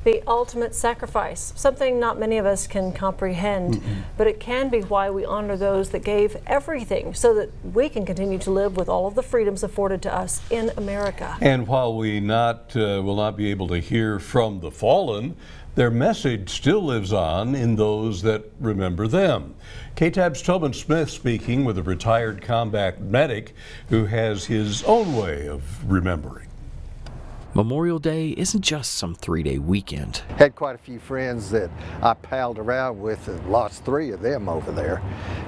the ultimate sacrifice, something not many of us can comprehend, but it can be why we honor those that gave everything so that we can continue to live with all of the freedoms afforded to us in America. And while we will not be able to hear from the fallen, their message still lives on in those that remember them. KTAB's Tobin Smith speaking with a retired combat medic who has his own way of remembering. Memorial Day isn't just some 3-day weekend. Had quite a few friends that I palled around with and lost 3 of them over there.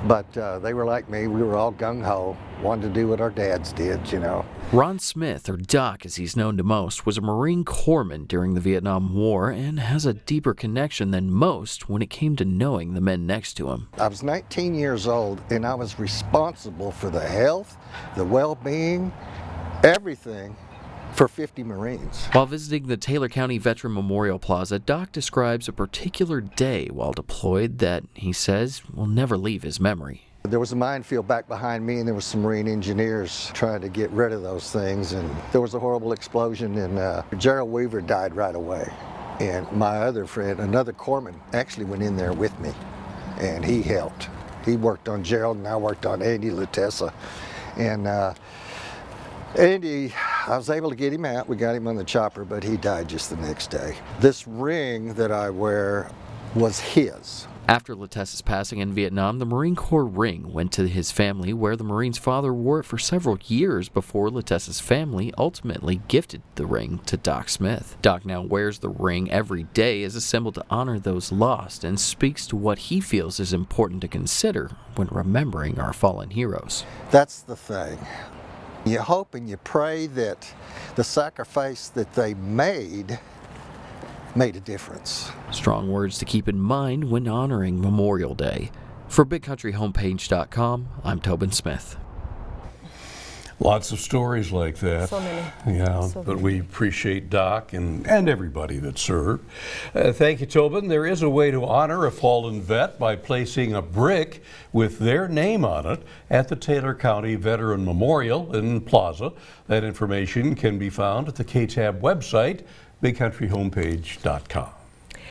But they were like me, we were all gung-ho, wanted to do what our dads did, you know. Ron Smith, or Doc as he's known to most, was a Marine Corpsman during the Vietnam War and has a deeper connection than most when it came to knowing the men next to him. I was 19 years old and I was responsible for the health, the well-being, everything for 50 Marines. While visiting the Taylor County Veteran Memorial Plaza, Doc describes a particular day while deployed that he says will never leave his memory. There was a minefield back behind me and there was some Marine engineers trying to get rid of those things, and there was a horrible explosion and Gerald Weaver died right away. And my other friend, another corpsman, actually went in there with me and he helped. He worked on Gerald and I worked on Andy Lutessa. And Andy, I was able to get him out. We got him on the chopper, but he died just the next day. This ring that I wear was his. After Lutessa's passing in Vietnam, the Marine Corps ring went to his family, where the Marine's father wore it for several years before Lutessa's family ultimately gifted the ring to Doc Smith. Doc now wears the ring every day as a symbol to honor those lost and speaks to what he feels is important to consider when remembering our fallen heroes. That's the thing. You hope and you pray that the sacrifice that they made a difference. Strong words to keep in mind when honoring Memorial Day. For BigCountryHomepage.com, I'm Tobin Smith. Lots of stories like that. So many. Yeah, So but many. we appreciate Doc and everybody that served. Thank you, Tobin. There is a way to honor a fallen vet by placing a brick with their name on it at the Taylor County Veteran Memorial in Plaza. That information can be found at the KTAB website, BigCountryHomepage.com.